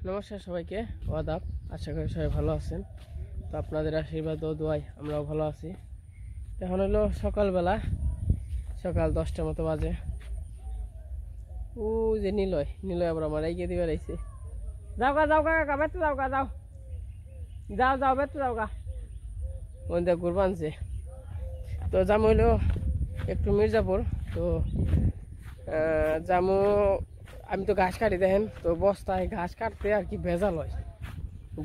নমস্কার সবাইকে, আদাব। আশা করি সবাই ভালো আছেন। তো আপনাদের আশীর্বাদ ও দোয়ায় আমরাও ভালো আছি। এখন হলো সকালবেলা, সকাল 10টার মতো বাজে। ও যে নিলয় আবার আমার এগিয়ে দিবার আইছে। যাও কাকা, বেতে যাও যাও বেতে যাও গা। ওই দেখ ঘুরবা আনছে। তো যাম হইলো একটু মির্জাপুর। তো যামু, আমি তো ঘাস কাটি দেখেন, তো বস্তায় ঘাস কাটতে আর কি ভেজাল হয়,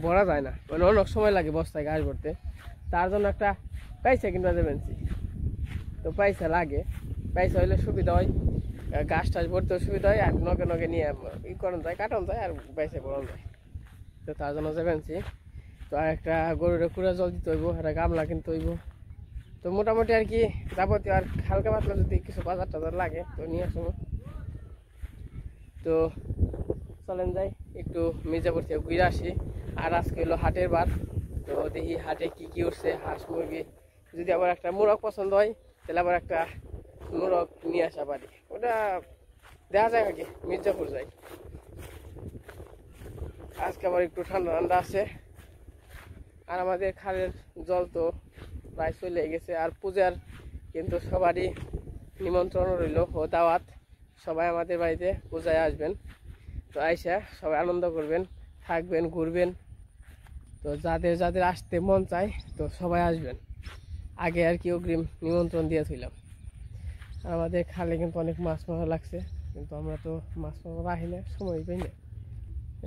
ভরা যায় না, মানে অনেক সময় লাগে বস্তায় ঘাস ভরতে। তার জন্য একটা পয়সা কিনবা যাবেনছি। তো পয়সা লাগে, পয়সা হইলে সুবিধা হয়, ঘাস টাস ভরতেও সুবিধা হয়, আর নগে নিয়ে করানো যায়, কাটানো যায়, আর পয়সা ভরানো যায়। তো তার জন্য যাবেনছি। তো আর একটা গরুর কুড়া জল দিতে হইব, একটা গামলা কিনতে হইব। তো মোটামুটি আর কি যাবতীয় আর হালকা পাতলা যদি কিছু বাজার টাজার লাগে তো নিয়ে আসবো। তো চলেন যাই একটু মির্জাপুর থেকে ঘুরে আসি। আর আজকে হলো হাটের বার। তো দেখি হাটে কি উঠছে, হাঁস মুরগি। যদি আবার একটা মোরগ পছন্দ হয় তাহলে আবার একটা মোরগ নিয়ে আসা পারি, ওটা দেখা যায় আগে মির্জাপুর যাই। আজকে আবার একটু ঠান্ডা আছে। আর আমাদের খালের জল তো প্রায় চলে গেছে। আর পূজার কিন্তু সবারই নিমন্ত্রণ রইল ও দাওয়াত, সবাই আমাদের বাড়িতে পূজায় আসবেন। তো আইসা সবাই আনন্দ করবেন, থাকবেন, ঘুরবেন। তো যাদের আসতে মন চায় তো সবাই আসবেন, আগে আর কি অগ্রিম নিমন্ত্রণ দিয়ে থইলাম। আর আমাদের খালে কিন্তু অনেক মাছ মারা লাগছে, কিন্তু আমরা তো মাছ মারা রাখি না, সময় পাই না।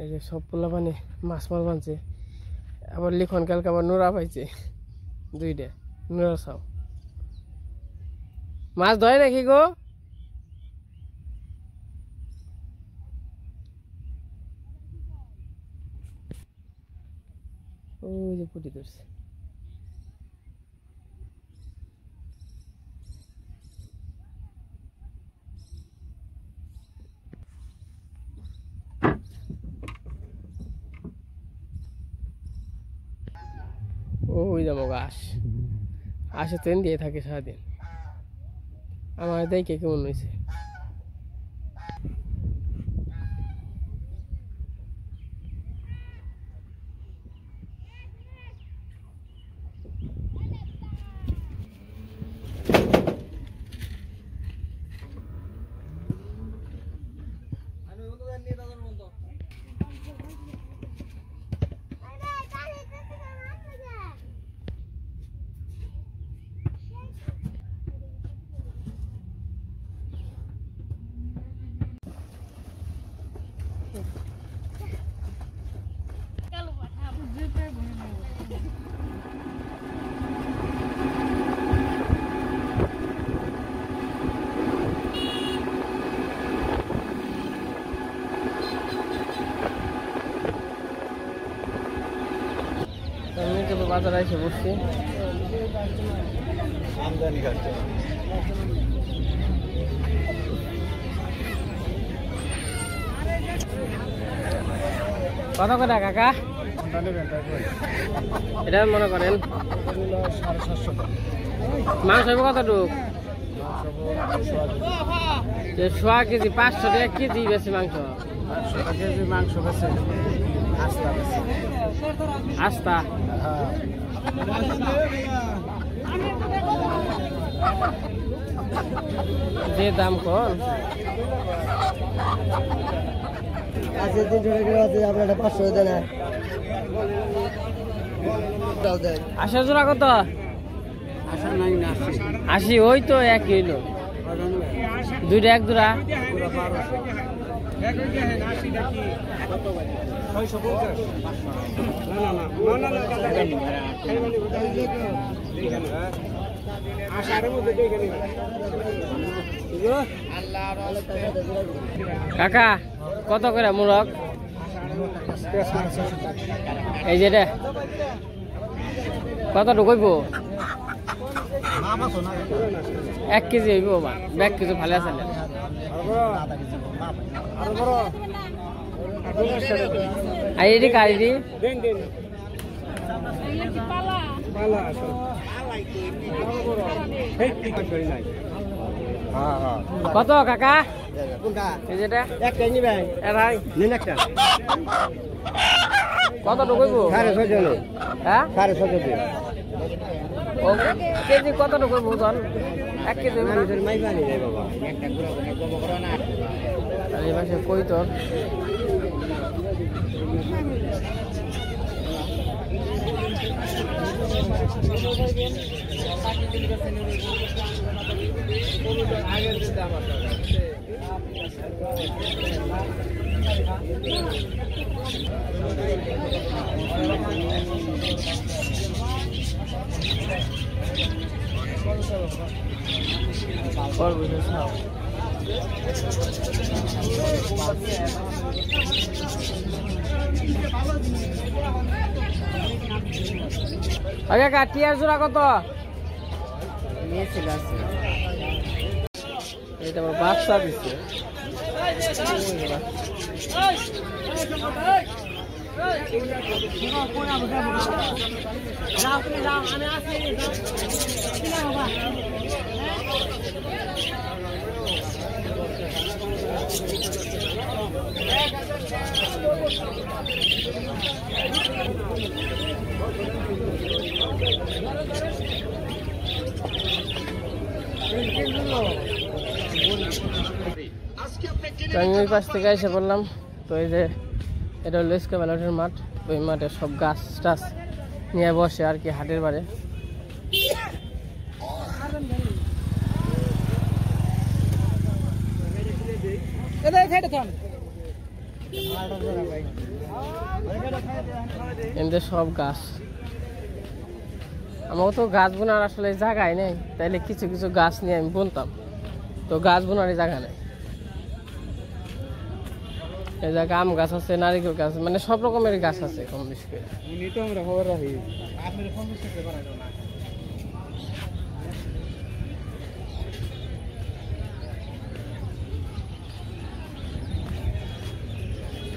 এই যে সব পোলা পানি মাছ মার বানছে। আবার লিখন কালকে আবার নোরা পাইছে, দুইটা নোরা চাও। মাছ ধরে নাকি গো? ওই যে পুটি ধরছে। ওই যাবো আসে ট্রেন দিয়ে থাকে সারাদিন। আমার দেখে কেমন হয়েছে। বাজারে এসে বসছি। কত করে কাকা এটা মনে করেন? 750 মাংস হইব কতটুক? সোয়া কেজি 500 টাকা কেজি বেশি মাংস। 500 টাকা কেজি মাংস বেশি আস্তা। যে দাম কম আছে, 300 টাকা আছে, আপনার 500 দেন। 80 জোড়া কত? 80 ওই তো একই হইলো, দুইটা এক জোড়া। কাকা কত করে মোরগ? এই যে কত ঢুকইব? 1 কেজি হইব, 1 কেজি ভালো আছে। আর এটি কারি কত কাকা? এই যেটা একটাই নিবেন ভাই নিন একটা কত ঢুকবো 6.5 হ্যাঁ 6.5 ও কেজি কত ঢুকবো ওজন 1 কেজি মাই পানি রে বাবা আর এই পাশে কইতর আগে কাটিয়ার জোড়া কত নিয়েছিল আছে এটা আমার বাচ্চা দিচ্ছে আমি ওই পাশ থেকে এসে বললাম তো এই যে এটা হলো স্কোয়ার ব্যালটের মাঠ ওই মাঠে সব গাছ টাছ নিয়ে বসে আর কি হাটের বারে এমনি সব গাছ আমার তো গাছ বোনার আসলে জায়গায় নেই তাইলে কিছু কিছু গাছ নিয়ে আমি বুনতাম তো গাছ বোনার জায়গা নেই এই জায়গায় আম গাছ আছে নারিকেল গাছ মানে সব রকমের গাছ আছে কম বেশি করে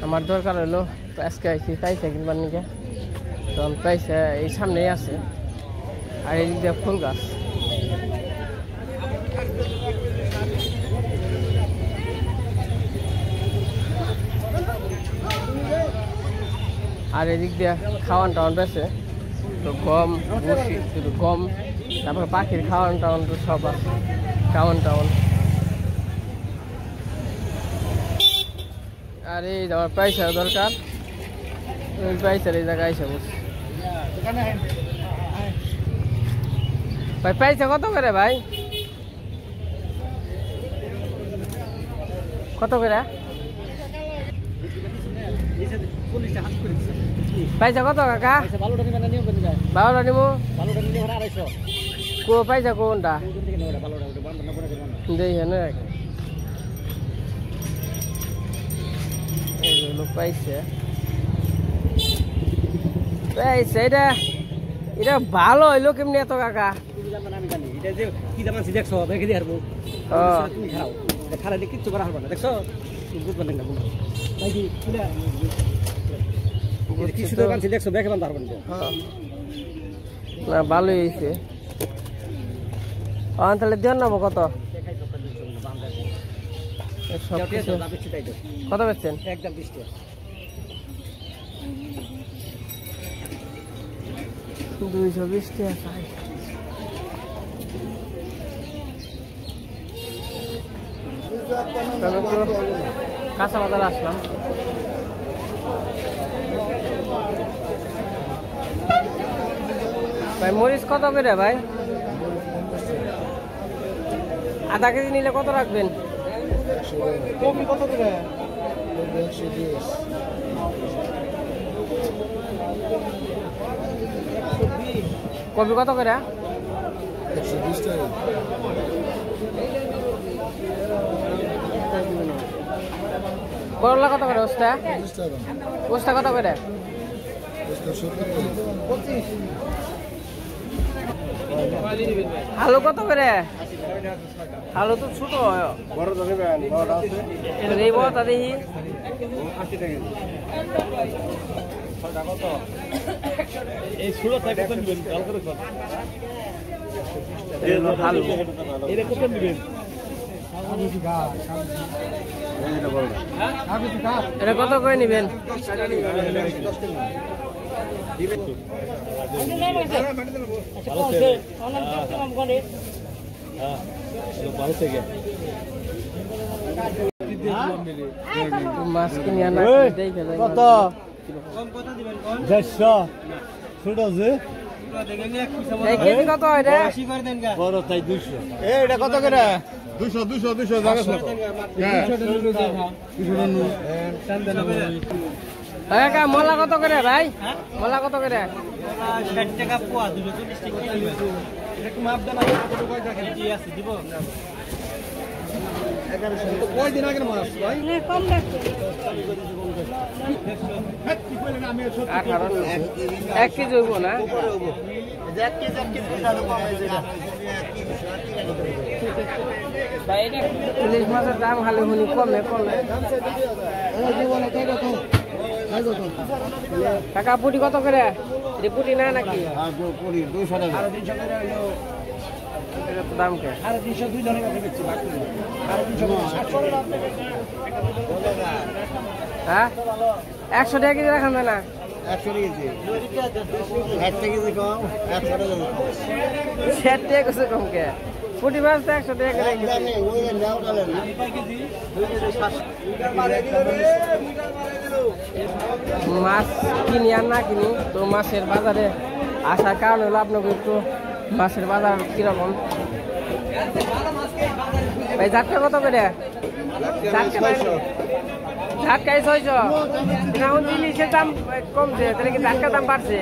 আমার দরকার হলো আজকে আইসি পাইসা কিনবার নিকে তখন পাইসা এই সামনেই আছে আর এই দিক দিয়ে ফুল গাছ আর এদিক দিয়ে খাওয়ান টাওয়ান বেছে তো গম বসি শুধু গম তারপর পাখির খাওয়ান টাওয়ান তো সব আছে খাওয়ান টাওয়ান আর এই আমার পয়সা দরকার ওই পয়সার এই জায়গায় এসে বসে ভাই পয়সা কত করে ভাই কত করে পয়সা কত কাকা 12টা নিবো কো পয়সা কোনটা দেখি না লোক পাইছে এটা এটা ভালো হইলো কেমনি এত কাকা কিচ্ছু করা হবে না দেখছো দেখছো দেখে বান্ধা হবে না ভালোই হয়েছে তাহলে দেন নেবো কত কত বেচছেন একদম 20 টাকা 220 টাকা চাই কাঁচা বাজার আসলাম ভাই মরিচ কত করে ভাই আধা কেজি নিলে কত রাখবেন কপি কত করে কপি কত করে করলা কত করে ওস্তা ওস্তা কত করে আলু কত করে আলু তো ছোট বড় তো নেবেন বড় আছে এই বড়টা দেখি 80 টাকা ছটা কত এই ছোট থাকে কত নেবেন কাল করে কত আলু এটা কত নেবেন এটা কত করে নেবেন? মাছ কিনে আনা কত? 150 ছোট আছে কেজি কত এটা? বড় তাই 200 এটা কত করে? 200 জায়গা ছিল। কাকা মলা কত করে ভাই? মলা কত করে? 60 টাকা পোয়া 240 টাকা কিলো। একটু মাপ দেন কেজি আছে দিব। কয়দিন আগের মাছ ভাই? কম রাখো। 1 কেজি হইব না? ইলিশ মাছের দাম খালি শুনি কমে কমে। কাকা পুটি কত করে? পুটি না নাকি? এটা তো দাম কে? হ্যাঁ 100 টাকা কেজি রাখান যায় না? 100 কেজি 1 কেজি কম 100 টাকা 60 টাকা কত কম কে? পুটি মাছ তো 100 টাকা করে জানি ওই নাও ডালেন না মাছ কিনি আর না কিনি তো মাছের বাজারে আসার কারণ হলো আপনাকে একটু মাছের বাজার কিরকম ভাই ঝাটকা কত করে? ঝাটকাই 600 এখন ইলিশের দাম কমছে তাহলে কি ঝাটকার দাম বাড়ছে?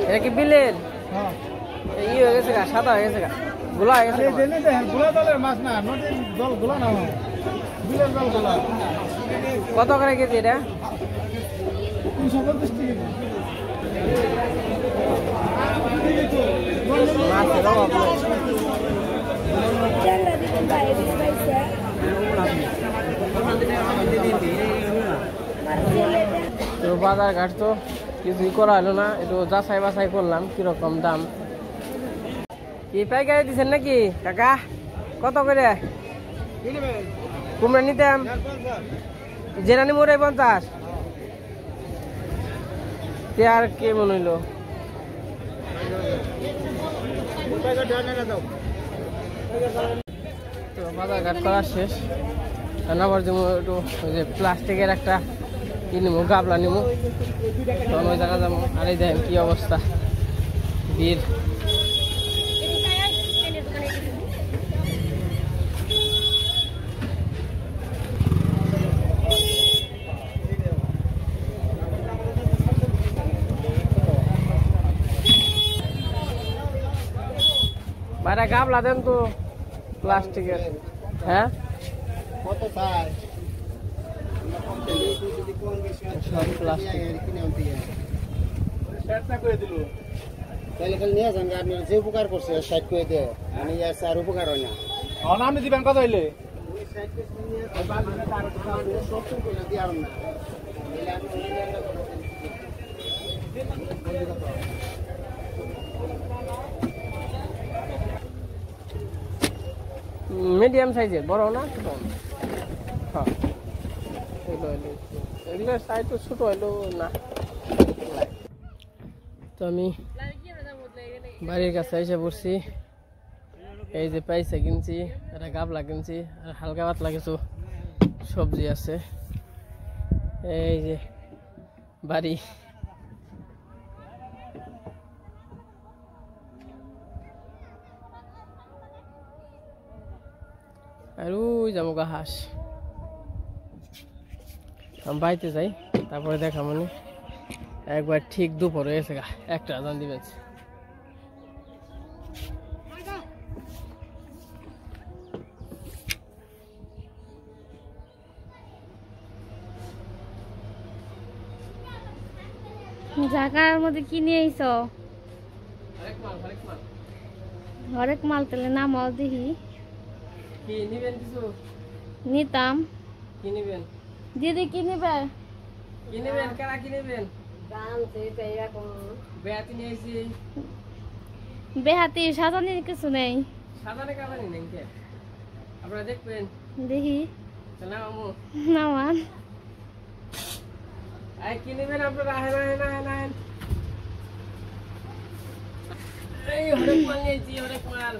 এটা কি বিলের ই হয়ে গেছে গা সাদা হয়ে গেছে গা গোলা হয়ে গেছে কত করে কেজি এটা? মাছের অভাব নেই। জানলা দিবেন বাইরে দিবাইছে তো বাজার ঘাট তো কিছুই করা হলো না, একটু যাচাই বাছাই করলাম কিরকম দাম। কি পাইকারি দিচ্ছেন নাকি কাকা? কত করে কুমড়া নিতাম? জেরানি মোড়ে 50 তে আর কে মনে হইলো? তো বাজার ঘাট করা শেষ, আবার যেমন একটু ওই যে প্লাস্টিকের একটা কি নিবো গাবলা নিবো, তখন ওই জায়গা যাবো। আর এই দেখেন কি অবস্থা ভিড়। বাইরে গাবলা দেন তো প্লাস্টিকের। হ্যাঁ কত চাই? সব প্লাস্টিক। তাহলে খালি নিয়ে যান, আপনি যে উপকার করছে 60 করে দিয়ে আমি আর উপকার হয় না। আপনি দিবেন কত হইলে? মিডিয়াম সাইজের, বড় না ছোট? হ্যাঁ এগুলো সাইজ তো ছোট হইলো না। তো আমি বাড়ির কাছে এসে পড়ছি, এই যে পয়সা কিনছি, একটা গাবলা কিনছি, আর হালকা পাতলা কিছু সবজি আছে। এই যে বাড়ি, আর ওই যাবো গা হাঁস। আমি বাড়িতে যাই, তারপরে দেখা মানে একবার ঠিক দুপুর হয়ে গেছে গা, 1টা আজান দিবেন। জায়গার মধ্যে কি নিয়ে আইছ? হরেক মাল তাহলে নামাও দেখি। কি নিবেন কিছু? নিতাম। কি নিবেন? দিদি কি নিবে? কি নেবেন? কারা কি নেবেন? বেহাতি নিয়েছি। বেহাতি সাজানির কিছু নেই। সাজানে কাজানি নেই কে? আপনারা দেখবেন। দেখি সালাম আমু। নামান আই কি নেবেন আপনারা? আহেন। এই হরেক মাল নিয়েছি, হরেক মাল।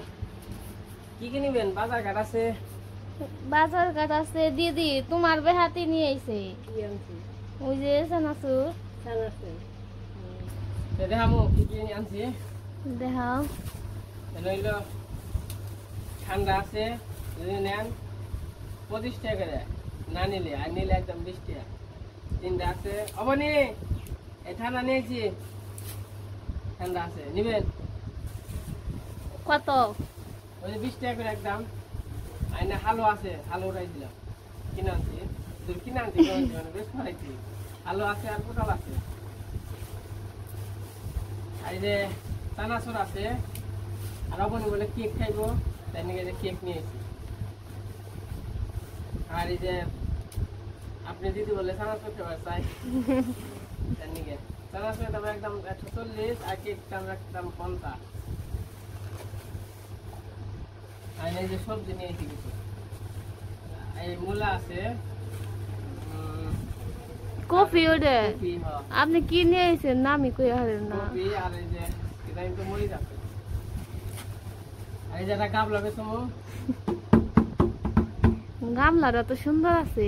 কি কি নেবেন? বাজার ঘাট আছে। বাজার ঘাট আছে। দিদি তোমার বেহাতি নিয়ে আইছে। ওই যে চানাচুর দেখামু কি কি আনছি। দেখাও। হইল ঠান্ডা আছে, যদি নেন 25 টাকা করে, না নিলে আর নিলে একদম 20 টাকা। তিনটা আছে। অবনি এই ঠান্ডা নিয়েছি, ঠান্ডা আছে, নিবেন? কত? ওই যে 20 টাকা করে একদম। আইনা হালুয়া আছে, হালুয়া উঠাই দিলাম। কিনে আনছি, কিনে আনছি মানে বেশ খাইছি। আলু আছে আর পটল আছে। আর এই যে চানাচুর আছে। আর অবনি বলে কেক খাইবো, তাই নাকি কেক নিয়েছি। আর এই যে আপনি দিদি বলে চানাচুর খাবার চাই, তাই নাকি চানাচুর দাম একদম 140 আর কেক দাম একদম 50। আর এই যে সবজি নিয়েছি কিছু। এই মূলা আছে, কফি ওরে কপি, আপনি কি নিয়ে আইছেন? নামই কই হারেন না। কপি, আর এই যে এটা কিন্তু মরিচ আছে। আর এই যে একটা গাবলা বেসমু, গামলাটা তো সুন্দর আছে।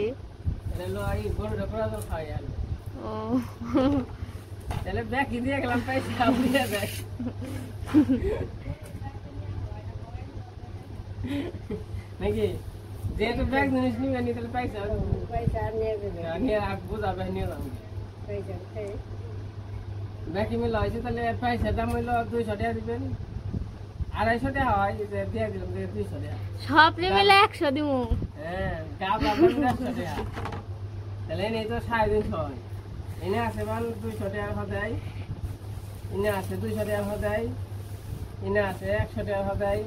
এটা হলো এই গরুটা পুরা জল খাওয়াই আর ও তাহলে ব্যাগ দিয়ে গেলাম পয়সা দিয়ে ব্যাগ। নাকি যেহেতু ব্যাগ জিনিস নিবে নি তাহলে পয়সা নিয়ে বুঝাবে নিয়ে যাবো। ব্যাগি মিল হয়েছে তাহলে পয়সার দাম হইলো 200 টাকা দিবেন। 250 টাকা হয়, যে দিয়ে দিলাম 200 টাকা। সব মিলে 100 দিমু। হ্যাঁ, গাবলা 150 টাকা। তাহলে এই তো 350 হয়। এনে আছে বাল 200 টাকা হদাই, এনে আছে 200 টাকা হদাই, এনে আছে 100 টাকা হদাই,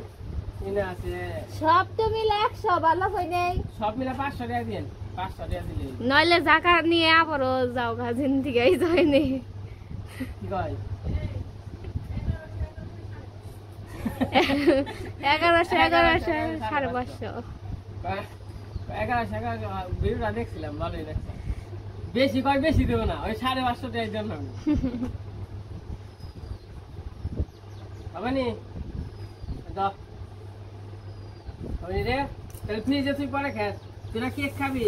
এনে আছে সব তো মিলে 100 ভালো কই নেই। সব মিলে 500 টাকা দিন। 500 টাকা দিলে নইলে জাকা নিয়ে আবারও যাও গাজিন থেকে এই যায়নি। কি কয়? 1100 550। 1100 ভিডিওটা দেখছিলাম, ভালোই দেখছিলাম। বেশি কয়, বেশি দেবো না, ওই 550 টাকার জন্য হবে নি দাও রে। তাহলে ফ্রিজে তুই পরে খাস, তুই না কেক খাবি?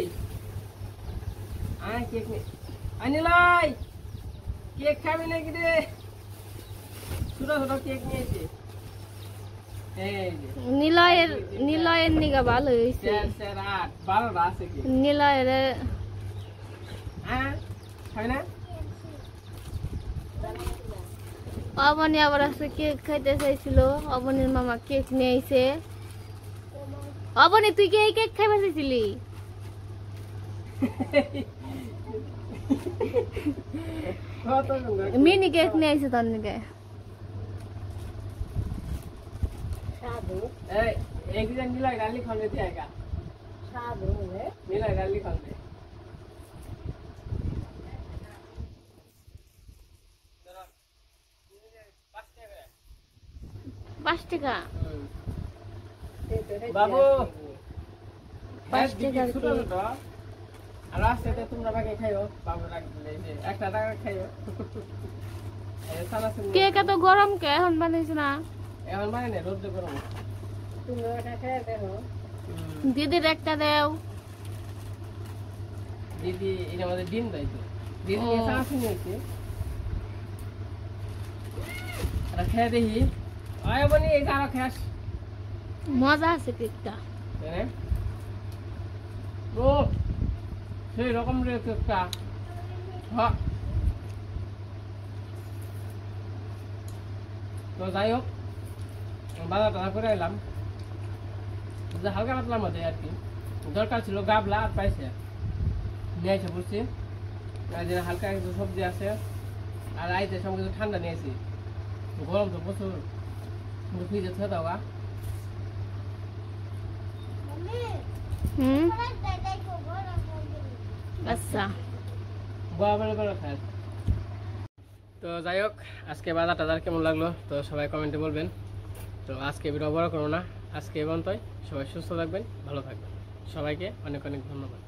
আয় কেক আনিলাই, কেক খাবি নাকি রে? ছোট ছোট কেক নিয়েছি। এই যে নিলয়ের নিগা ভালো হইছে। 4, 8, 12টা আছে কি? নিলয়ের হ্যাঁ খাবি না? অবনি আবার আজকে কেক খাইতে চাইছিল। অবনির মামা কেক নিয়ে আইছে। অবনি তুই কি এই কেক খাইবা চাইছিলি? মিনি কেক নিয়ে আইছে তোর নিকে। एक दिन नीला गाली खोल देती है क्या? नीला गाली खोल दे। 5 টাকা। बाबू 5 টাকার ছোট ছোট আর রাস্তাতে তোমরা বাকি খাইও, বাবু রাখ দিলে যে 1 টাকা খাইও। এই সালা সুন্দর কেক এত গরম কে এখন বানাইছ না? এখন মানে না, রোদ গরম। দিদির একটা দেও। দিদি এটা আমাদের ডিম দেয় তো, দিদি ও। সালা শুনেছি। আর খেয়ে দেখি আয় বনি, এই কারা খাস মজা আছে কেকটা। হ্যাঁ ও সেই রকম রে কেকটা। হ্যাঁ তো যাই হোক, বাজার টানা করে এলাম, যে হালকা পাতলার মধ্যে আর কি। দরকার ছিল গাবলা আর পাইছে নিয়ে এসে বসছি। হালকা কিছু সবজি আছে আর আইতে সব কিছু ঠান্ডা নিয়েছি। গরম তো প্রচুর, ফ্রিজে থয়ে দাও। আচ্ছা তো যাই হোক, আজকে বাজার টাজার কেমন লাগলো তো সবাই কমেন্টে বলবেন। তো আজকে ভিডিও বড় করো না, আজকে এই পর্যন্তই। সবাই সুস্থ থাকবেন, ভালো থাকবেন। সবাইকে অনেক অনেক ধন্যবাদ।